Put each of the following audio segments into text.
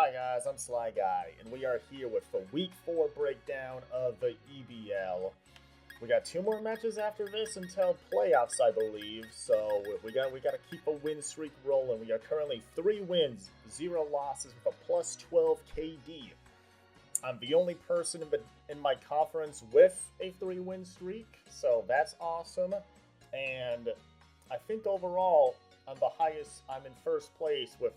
Hi guys, I'm Sly Guy, and we are here with the Week 4 breakdown of the EBL. We got 2 more matches after this until playoffs, I believe, so we got to keep a win streak rolling. We are currently 3 wins, 0 losses with a plus 12 KD. I'm the only person in my conference with a 3-win streak, so that's awesome. And I think overall, I'm the highest. I'm in first place with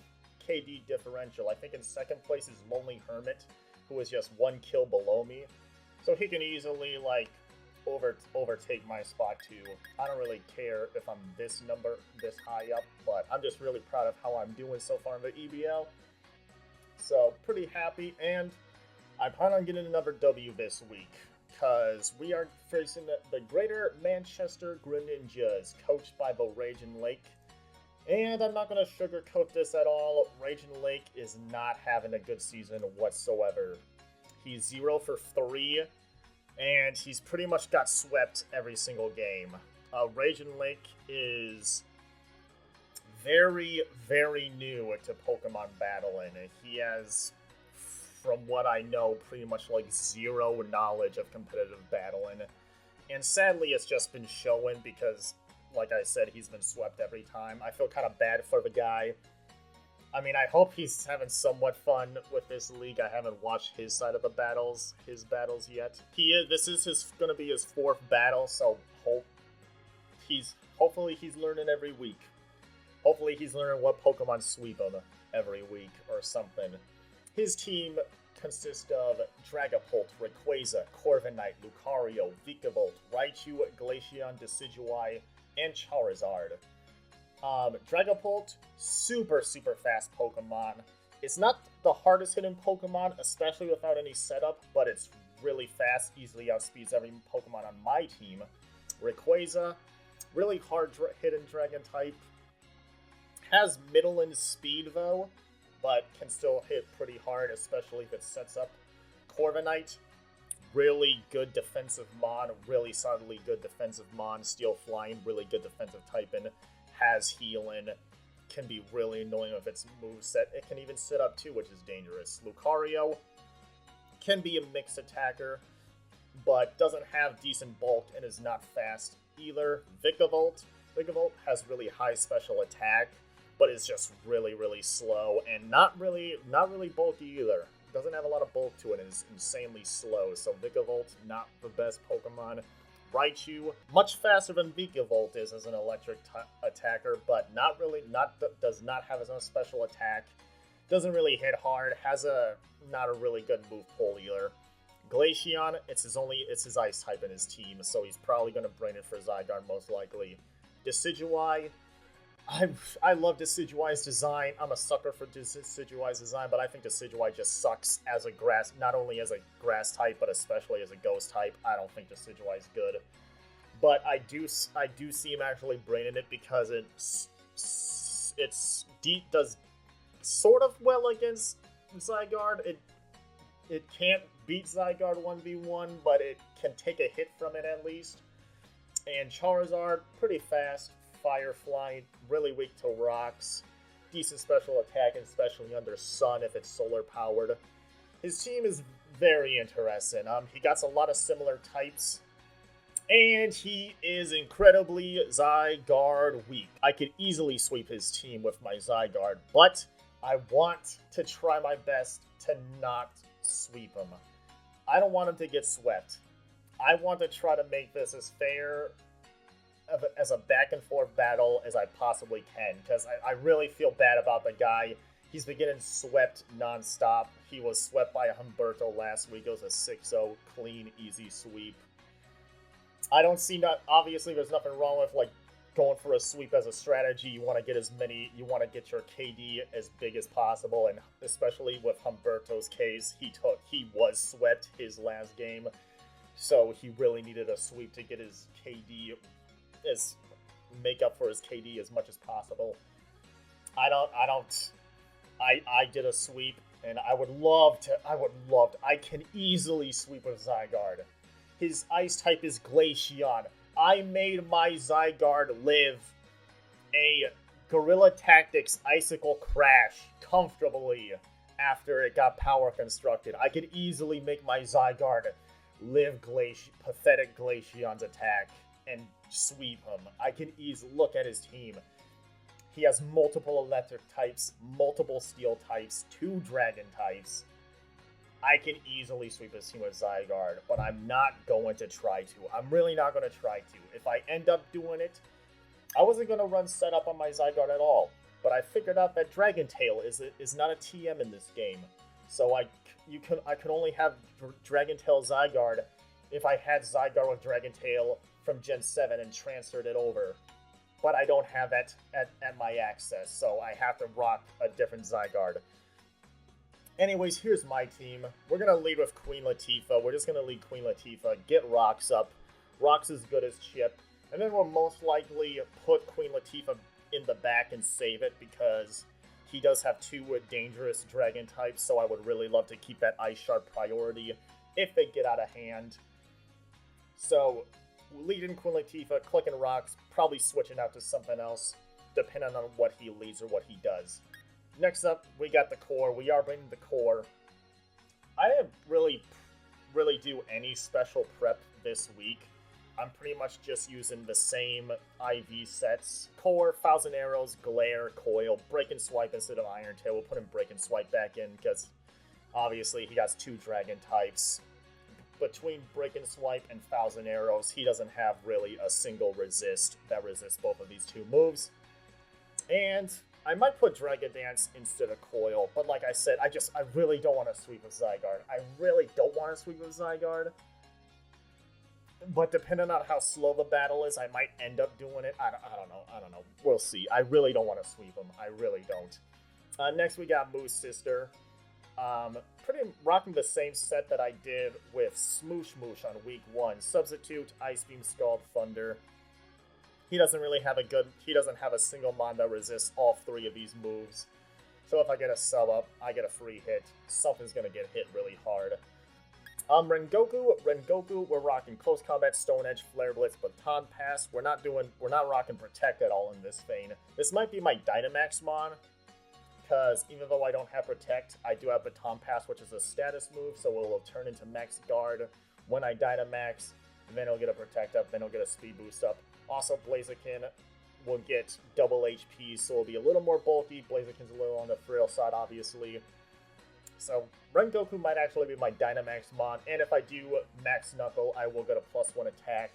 KD differential. I think in second place is Lonely Hermit, who is just 1 kill below me. So he can easily, overtake my spot too. I don't really care if I'm this high up, but I'm just really proud of how I'm doing so far in the EBL. So, pretty happy, and I plan on getting another W this week, because we are facing the Greater Manchester Greninjas, coached by the Raging Lake. And I'm not going to sugarcoat this at all. Raging Lake is not having a good season whatsoever. He's 0 for 3, and he's pretty much got swept every single game. Raging Lake is very, very new to Pokemon battling. He has, from what I know, pretty much 0 knowledge of competitive battling. And sadly, it's just been showing because, like I said, he's been swept every time. I feel kind of bad for the guy. I mean, I hope he's having somewhat fun with this league. I haven't watched his side of his battles yet. This is going to be his 4th battle, so hopefully he's learning every week. Hopefully he's learning what Pokemon sweep him every week or something. His team consists of Dragapult, Rayquaza, Corviknight, Lucario, Vikavolt, Raichu, Glaceon, Decidueye, and Charizard. Dragapult, super fast Pokemon. It's not the hardest hitting Pokemon, especially without any setup, but it's really fast, easily outspeeds every Pokemon on my team. Rayquaza, really hard hitting Dragon type. Has middling speed though, but can still hit pretty hard, especially if it sets up. Corviknight, really good defensive mon, really solidly good defensive mon, Steel Flying, really good defensive typing, has healing, can be really annoying with its moveset. It can even sit up too, which is dangerous. Lucario can be a mixed attacker, but doesn't have decent bulk and is not fast either. Vikavolt has really high special attack, but is just really slow and not really bulky either. Doesn't have a lot of bulk to it and is insanely slow, so Vikavolt, not the best Pokemon. Raichu, much faster than Vikavolt is as an electric attacker, but does not have his own special attack. Doesn't really hit hard, has not a really good move pool either. Glaceon, it's his ice type in his team, so he's probably going to bring it for Zygarde most likely. Decidueye, I love Decidueye's design. I'm a sucker for Decidueye's design, but I think Decidueye just sucks as a grass, not only as a grass type, but especially as a ghost type. I don't think Decidueye is good. But I do see him actually bringing it because does sort of well against Zygarde. It can't beat Zygarde 1v1, but it can take a hit from it at least. And Charizard, pretty fast. Fire flying, really weak to rocks, decent special attack, especially under sun if it's solar powered. His team is very interesting. He got a lot of similar types, and he is incredibly Zygarde weak. I could easily sweep his team with my Zygarde, but I want to try my best to not sweep him. I don't want him to get swept. I want to try to make this as fair as a back and forth battle as I possibly can, because I really feel bad about the guy. He's been getting swept nonstop. He was swept by Humberto last week. It was a 6-0 clean, easy sweep. I don't see obviously there's nothing wrong with going for a sweep as a strategy. You want to get your KD as big as possible, and especially with Humberto's case, he was swept his last game, so he really needed a sweep to get his KD make up for his KD as much as possible. I did a sweep, and I can easily sweep with Zygarde. His ice type is Glaceon. I made my Zygarde live a Guerrilla Tactics Icicle Crash comfortably after it got power constructed. I could easily make my Zygarde live pathetic Glaceon's attack and sweep him. I can easily look at his team. He has multiple electric types, multiple steel types, 2 dragon types. I can easily sweep his team with Zygarde, but I'm not going to try to. I'm really not going to try to. If I end up doing it, I wasn't going to run setup on my Zygarde at all. But I figured out that Dragon Tail is not a TM in this game. So I can only have Dragon Tail Zygarde if I had Zygarde with Dragon Tail from Gen 7 and transferred it over. But I don't have that at my access, so I have to rock a different Zygarde. Anyways, here's my team. We're going to lead with Queen Latifah. We're just going to lead Queen Latifah, get Rocks up. Rocks is good as Chip. And then we'll most likely put Queen Latifah in the back and save it because he does have 2 dangerous dragon types, so I would really love to keep that Ice Shard priority if they get out of hand. So, leading Queen Latifah, clicking Rocks, probably switching out to something else, depending on what he leads or what he does. Next up, we got the core. We are bringing the core. I didn't really do any special prep this week. I'm pretty much just using the same IV sets. Core, Thousand Arrows, Glare, Coil, Break and Swipe instead of Iron Tail. We'll put him Break and Swipe back in because obviously he has 2 dragon types. Between Break and Swipe and Thousand Arrows, he doesn't have really a single resist that resists both of these 2 moves. And I might put Dragon Dance instead of Coil, but like I said, I really don't want to sweep with Zygarde. I really don't want to sweep with Zygarde. But depending on how slow the battle is, I might end up doing it. I don't know. We'll see. I really don't want to sweep him. I really don't. Next, we got Moose Sister. Pretty rocking the same set that I did with Smoosh Moosh on week 1. Substitute, Ice Beam, Scald, Thunder. He doesn't have a single mon that resists all 3 of these moves. So if I get a sub up, I get a free hit. Something's gonna get hit really hard. Rengoku, we're rocking Close Combat, Stone Edge, Flare Blitz, Baton Pass. We're not rocking Protect at all in this vein. This might be my Dynamax mon, because even though I don't have Protect, I do have Baton Pass, which is a status move, so it will turn into Max Guard when I Dynamax, and then it'll get a Protect up, then it'll get a Speed Boost up. Also, Blaziken will get double HP, so it'll be a little more bulky. Blaziken's a little on the frail side, obviously. So, Rengoku might actually be my Dynamax mon, and if I do Max Knuckle, I will get a +1 attack.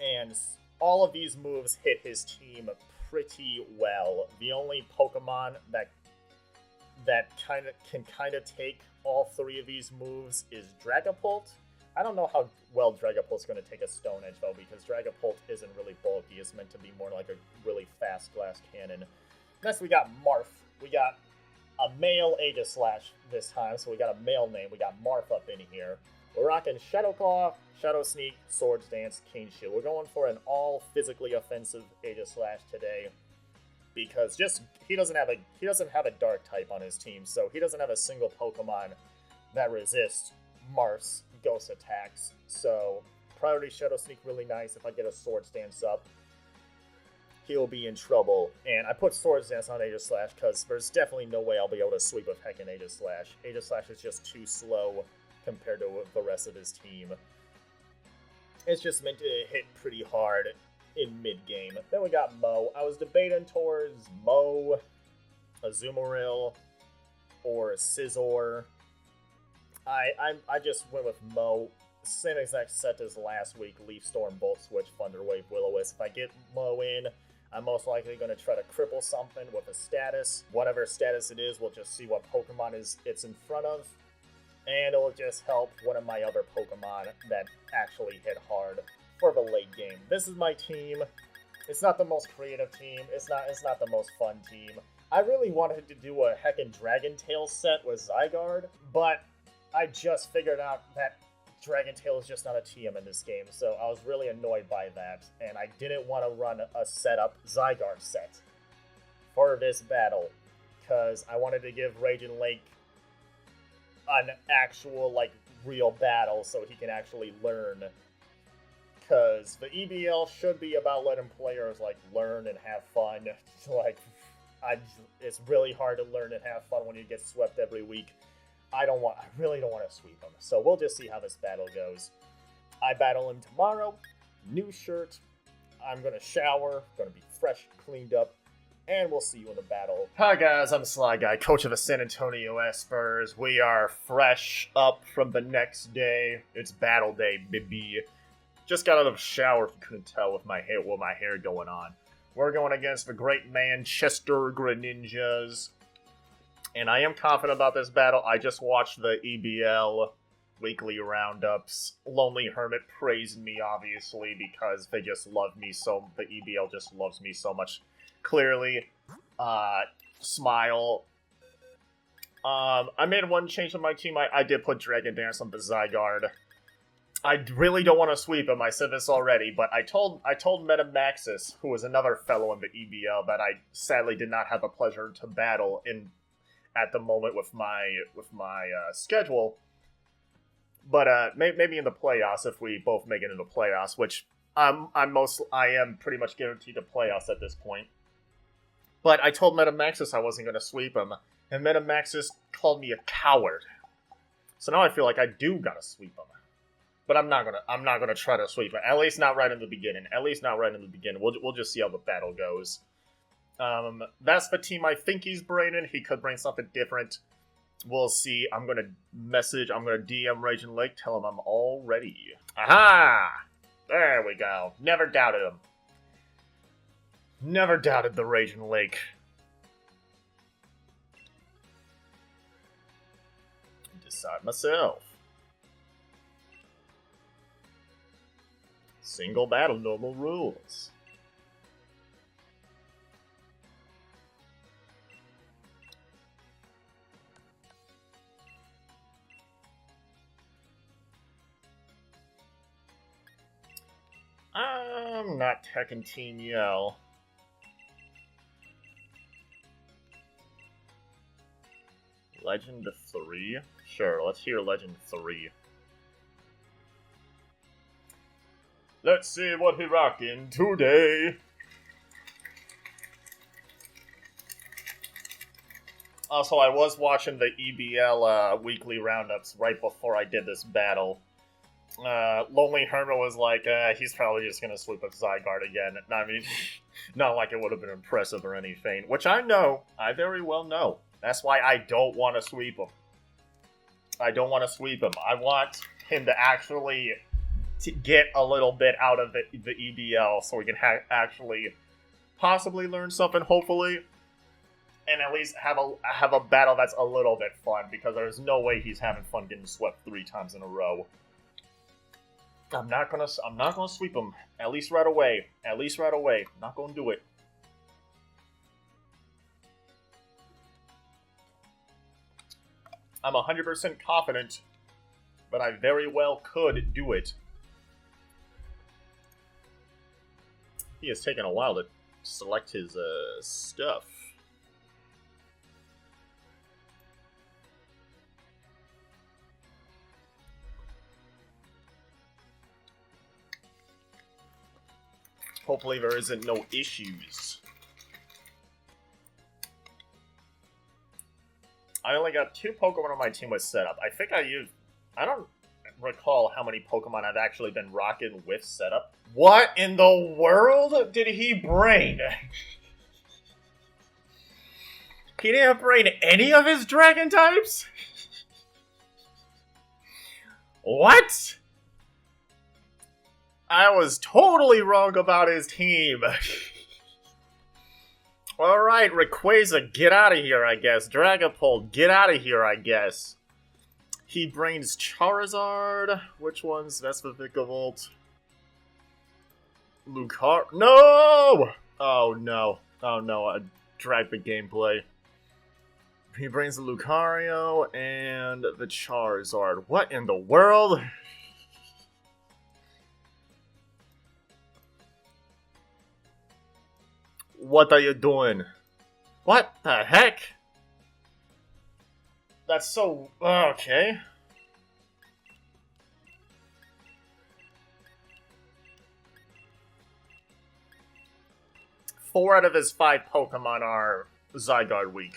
And all of these moves hit his team pretty well. The only Pokemon that can take all 3 of these moves is Dragapult. I don't know how well Dragapult's going to take a Stone Edge, though, because Dragapult isn't really bulky. It's meant to be more like a really fast glass cannon. Next, we got Marth. We got a male Aegislash this time, so we got a male name. We got Marth up in here. We're rocking Shadow Claw, Shadow Sneak, Swords Dance, Cane Shield. We're going for an all physically offensive Aegislash today because he doesn't have a Dark type on his team, so he doesn't have a single Pokemon that resists Marth's ghost attacks. So priority Shadow Sneak really nice. If I get a Swords Dance up, he'll be in trouble. And I put Swords Dance on Aegislash because there's definitely no way I'll be able to sweep with heckin' Aegislash. Aegislash is just too slow compared to the rest of his team. It's just meant to hit pretty hard in mid-game. Then we got Mo. I was debating towards Mo, Azumarill, or Scizor. I just went with Mo. Same exact set as last week. Leaf Storm, Bolt Switch, Thunder Wave, Will-O-Wisp. If I get Mo in, I'm most likely going to try to cripple something with a status. Whatever status it is, we'll just see what Pokemon it's in front of. And it will just help one of my other Pokemon that actually hit hard for the late game. This is my team. It's not the most creative team. It's not the most fun team. I really wanted to do a heckin' Dragon Tail set with Zygarde, but I just figured out that Dragon Tail is just not a TM in this game, so I was really annoyed by that, and I didn't want to run a setup Zygarde set for this battle, because I wanted to give Raging Lake an actual, real battle so he can actually learn, because the EBL should be about letting players, learn and have fun, It's really hard to learn and have fun when you get swept every week. I really don't want to sweep him. So we'll just see how this battle goes. I battle him tomorrow. New shirt. I'm gonna shower. Gonna be fresh, cleaned up, and we'll see you in the battle. Hi guys, I'm Sly Guy, coach of the San Antonio Spurs. We are fresh up from the next day. It's battle day, baby. Just got out of the shower, if you couldn't tell, with my hair going on. We're going against the great Manchester Greninjas. And I am confident about this battle. I just watched the EBL weekly roundups. Lonely Hermit praised me, obviously, because they just love me so... The EBL just loves me so much. Clearly. Smile. I made one change on my team. I did put Dragon Dance on the Zygarde. I really don't want to sweep him. I said this already, but I told Metamaxis, who was another fellow in the EBL, that I sadly did not have the pleasure to battle at the moment with my schedule. But maybe in the playoffs, if we both make it into the playoffs, which I am pretty much guaranteed to playoffs at this point. But I told Metamaxis I wasn't going to sweep him, and Metamaxis called me a coward. So now I feel like I do gotta sweep him. But I'm not gonna try to sweep him. At least not right in the beginning. We'll just see how the battle goes. That's the team I think he's bringing. He could bring something different. We'll see. I'm gonna DM Raging Lake, tell him I'm all ready. Aha! There we go. Never doubted him. Never doubted the Raging Lake. Decide myself. Single battle, normal rules. I'm not teching Team Yell. Legend 3? Sure, let's hear Legend 3. Let's see what he rockin' today. Also, I was watching the EBL weekly roundups right before I did this battle. Lonely Hermit was like, he's probably just gonna sweep a Zygarde again. I mean, not like it would have been impressive or anything. Which I know. I very well know. That's why I don't want to sweep him. I don't want to sweep him. I want him to actually... to get a little bit out of the EBL so we can actually possibly learn something, hopefully, and at least have a battle that's a little bit fun, because there's no way he's having fun getting swept 3 times in a row. I'm not gonna sweep him. At least right away. I'm not gonna do it. I'm 100% confident, but I very well could do it. He has taken a while to select his stuff. Hopefully there isn't no issues. I only got 2 Pokemon on my team with setup. I think I don't recall how many Pokemon I've actually been rocking with setup. What in the world did he bring? He didn't bring any of his dragon types? What? I was totally wrong about his team. Alright, Rayquaza, get out of here, I guess. Dragapult, get out of here, I guess. He brings Charizard. Which one's Vespa-Vikavolt? Lucario. No! Oh no. Oh no, I dragged the gameplay. He brings the Lucario and the Charizard. What in the world? What are you doing? What the heck? That's so... okay. Four out of his 5 Pokemon are Zygarde week.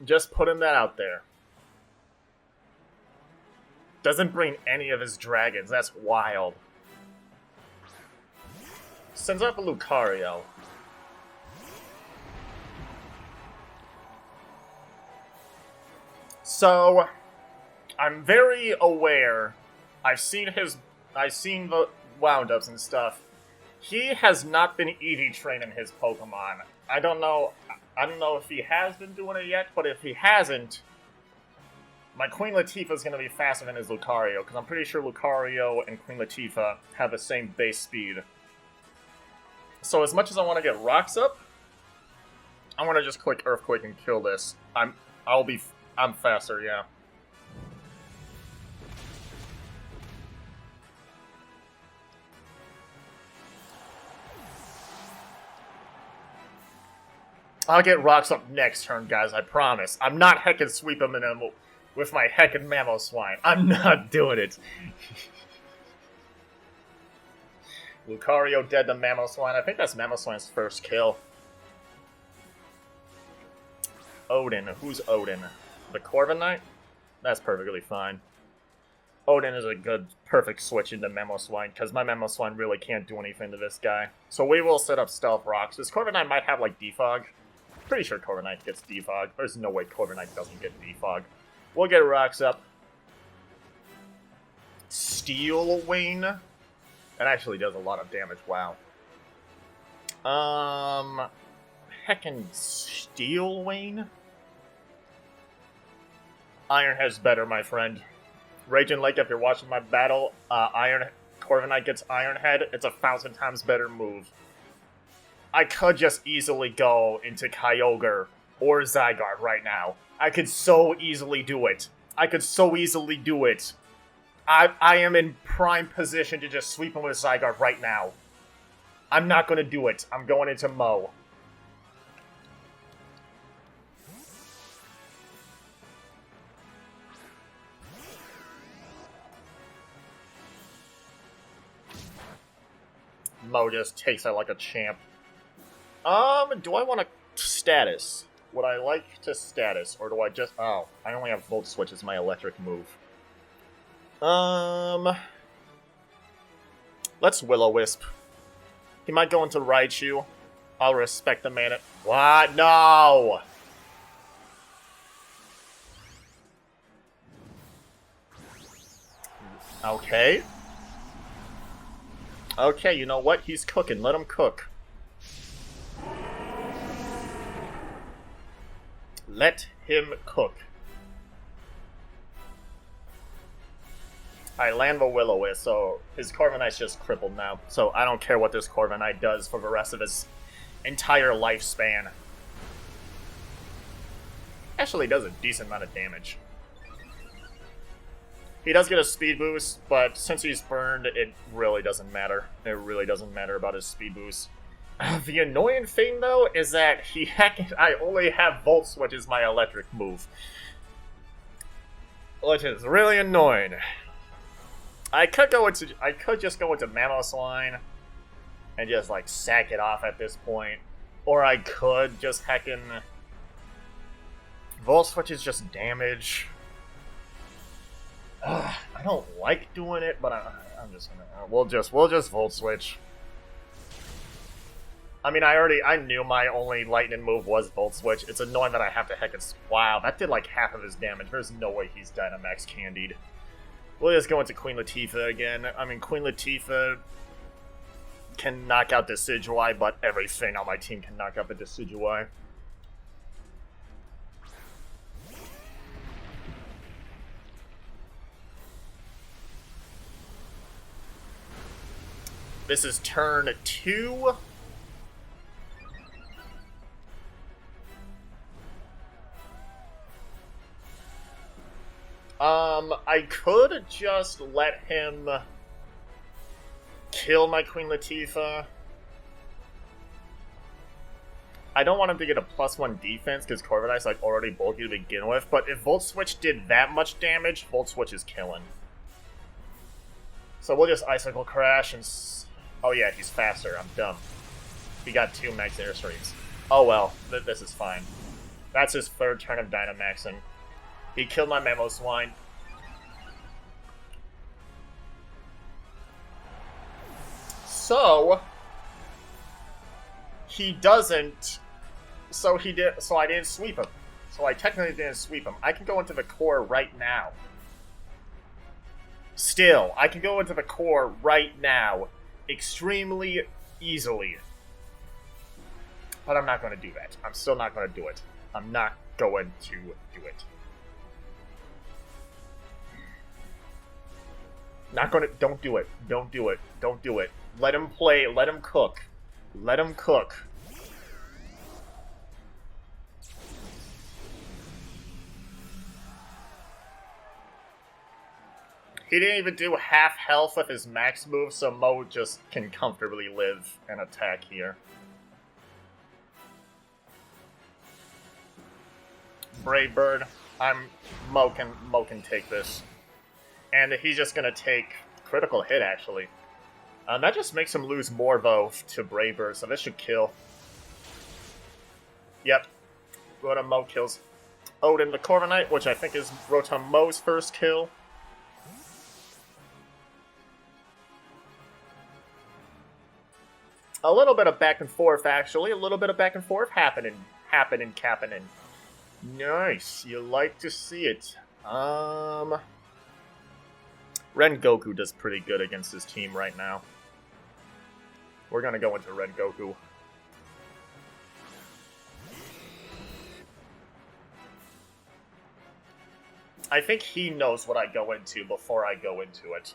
Just putting that out there. Doesn't bring any of his dragons. That's wild. Sends up a Lucario. So, I'm very aware. I've seen the wound-ups and stuff. He has not been EV training his Pokemon. I don't know if he has been doing it yet, but if he hasn't, my Queen Latifah is going to be faster than his Lucario, because I'm pretty sure Lucario and Queen Latifah have the same base speed. So as much as I want to get rocks up, I want to just click Earthquake and kill this. I'm faster, yeah. I'll get rocks up next turn, guys, I promise. I'm not heckin' sweep him with my heckin' Mamoswine. I'm not doing it. Lucario dead to Mamoswine. I think that's Mamoswine's first kill. Odin. Who's Odin? The Corviknight? That's perfectly fine. Odin is a good, perfect switch into Mamoswine, because my Mamoswine really can't do anything to this guy. So we will set up Stealth Rocks. This Corviknight might have, like, Defog. Pretty sure Corviknight gets Defog. There's no way Corviknight doesn't get Defog. We'll get rocks up. Steel Wing. That actually does a lot of damage. Wow. Heckin' Steel Wing? Iron Head's better, my friend. Raging Lake, if you're watching my battle, Corviknight gets Iron Head. It's 1,000 times better move. I could just easily go into Kyogre or Zygarde right now. I could so easily do it. I am in prime position to just sweep him with Zygarde right now. I'm not going to do it. I'm going into Mo. Mo just takes it like a champ. Do I want to status? Would I like to status, or do I just... Oh, I only have Volt Switch as my electric move. Let's Will-O-Wisp. He might go into Raichu. I'll respect the man. What? No! Okay. Okay, you know what? He's cooking. Let him cook. Let him cook. I land the Will-O-Wisp, so his Corviknight's just crippled now. So I don't care what this Corviknight does for the rest of his entire lifespan. Actually does a decent amount of damage. He does get a speed boost, but since he's burned, it really doesn't matter. It really doesn't matter about his speed boost. The annoying thing, though, is that I only have Volt Switch as my electric move. Which is really annoying. I could just go into Mamoswine and just, like, sack it off at this point. Or I could just heckin' Volt Switch is just damage. I don't like doing it, but I'm just gonna... We'll just Volt Switch. I mean, I knew my only lightning move was Volt Switch. It's annoying that I have to heckin'... Wow, that did like half of his damage. There's no way he's Dynamax Candied. We'll just go into Queen Latifah again. I mean, Queen Latifah can knock out Decidueye, but everything on my team can knock out the Decidueye. This is turn 2. I could just let him kill my Queen Latifah. I don't want him to get a +1 defense because Corviknight's like already bulky to begin with, but if Volt Switch did that much damage, Volt Switch is killing. So we'll just Icicle Crash and... Oh yeah, he's faster. I'm dumb. He got 2 max airstreams. Oh well, this is fine. That's his 3rd turn of Dynamaxing. He killed my Mamoswine. So... He doesn't... So I didn't sweep him. So I technically didn't sweep him. I can go into the core right now. Still, I can go into the core right now. Extremely easily. But I'm not going to do that. I'm still not going to do it. I'm not going to do it. Not going to... Don't do it. Don't do it. Don't do it. Let him play. Let him cook. Let him cook. He didn't even do half health with his max move, so Mo just can comfortably live and attack here. Brave Bird. Mo can take this. And he's just gonna take critical hit, actually. That just makes him lose more, though, to Brave Bird, so this should kill. Yep. Rotom Mo kills Odin the Corviknight, which I think is Rotom Mo's first kill. A little bit of back and forth, actually. A little bit of back and forth happening. Nice. You like to see it. Rengoku does pretty good against his team right now. We're gonna go into Rengoku. I think he knows what I go into before I go into it.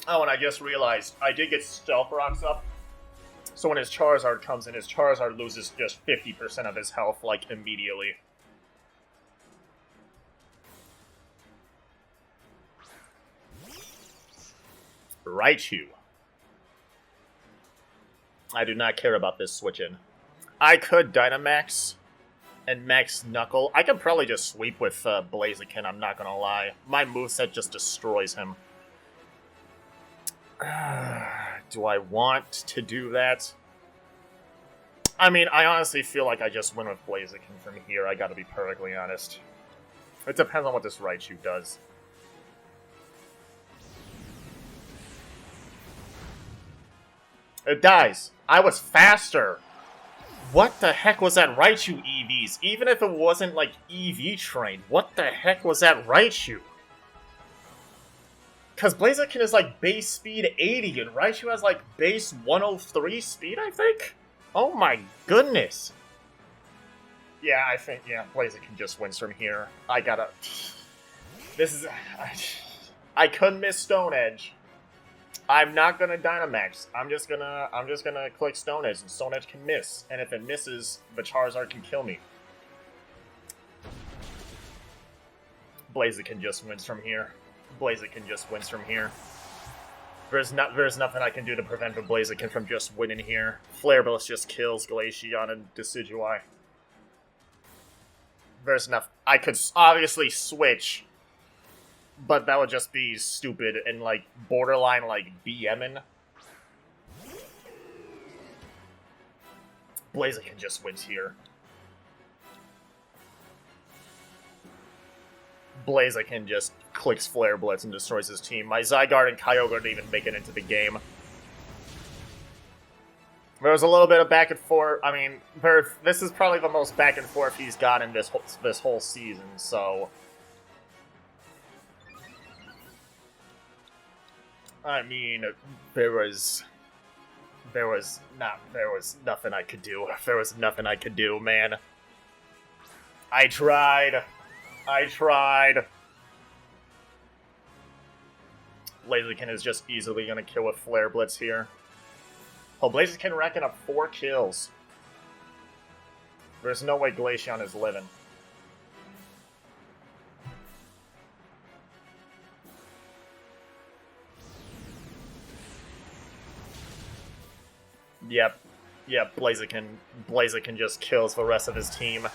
Oh, and I just realized I did get Stealth Rocks up. So when his Charizard comes in, his Charizard loses just 50% of his health, like, immediately. Raichu. I do not care about this switch-in. I could Dynamax and Max Knuckle. I could probably just sweep with Blaziken, I'm not gonna lie. My moveset just destroys him. Do I want to do that? I mean, I honestly feel like I just win with Blaziken from here, I gotta be perfectly honest. It depends on what this Raichu does. It dies. I was faster. What the heck was that Raichu EVs? Even if it wasn't, like, EV trained, what the heck was that Raichu? Because Blaziken is, like, base speed 80, and Raichu has, like, base 103 speed, I think? Oh my goodness. Yeah, I think, yeah, Blaziken just wins from here. I gotta... This is... I couldn't miss Stone Edge. I'm not gonna Dynamax. I'm just gonna click Stone Edge, and Stone Edge can miss. And if it misses, the Charizard can kill me. Blaziken just wins from here. Blaziken just wins from here. There's nothing I can do to prevent the Blaziken from just winning here. Flare Blast just kills Glaceon and Decidueye. There's enough. I could obviously switch, but that would just be stupid and, like, borderline, like, BMing. Blaziken just wins here. Blaziken just clicks Flare Blitz and destroys his team. My Zygarde and Kyogre didn't even make it into the game. There was a little bit of back and forth. I mean, this is probably the most back and forth he's gotten this whole season, so... I mean, there was nothing I could do. There was nothing I could do, man. I tried. Blaziken is just easily gonna kill with Flare Blitz here. Oh, Blaziken racking up 4 kills. There's no way Glaceon is living. Yep. Yep, Blaziken just kills the rest of his team.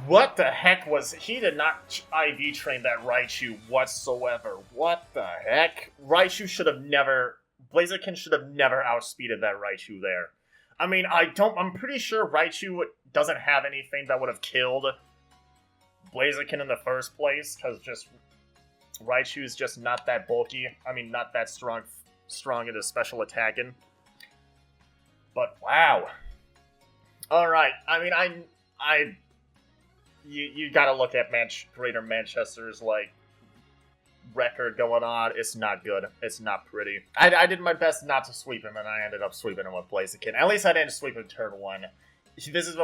What the heck was... He did not IV train that Raichu whatsoever. What the heck? Raichu should have never... Blaziken should have never outspeeded that Raichu there. I mean, I'm pretty sure Raichu doesn't have anything that would have killed Blaziken in the first place, because just... Raichu is just not that bulky. I mean, not that strong in his special attacking. But, wow. Alright, I mean, You gotta look at Greater Manchester's, like, record going on. It's not good. It's not pretty. I did my best not to sweep him, and I ended up sweeping him with Blaziken. At least I didn't sweep him turn 1. This is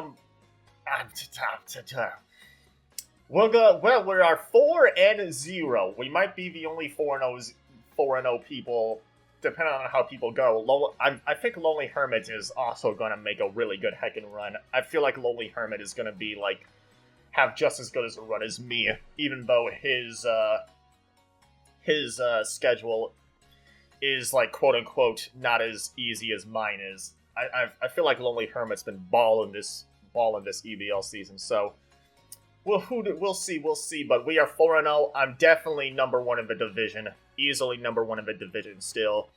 We'll go. Well, we are 4-0. We might be the only 4-0 people, depending on how people go. I think Lonely Hermit is also going to make a really good heckin' run. I feel like Lonely Hermit is going to be, like, have just as good as a run as me, even though his schedule is, like, quote-unquote, not as easy as mine is. I feel like Lonely Hermit's been balling this EBL season, so... We'll see, but we are 4-0. I'm definitely number 1 in the division. Easily number 1 in the division still.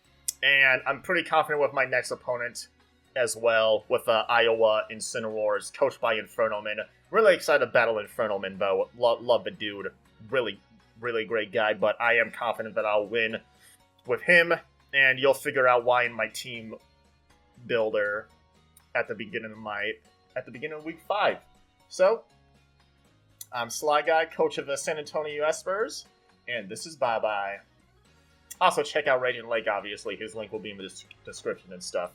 And I'm pretty confident with my next opponent as well, with Iowa Incineroars, coached by Infernoman. Really excited to battle Infernoman, though. Love the dude. Really, really great guy, but I am confident that I'll win with him, and you'll figure out why in my team builder at the beginning of week 5. So, I'm Sly Guy, coach of the San Antonio Spurs, and this is bye-bye. Also, check out Raging Lake, obviously. His link will be in the description and stuff.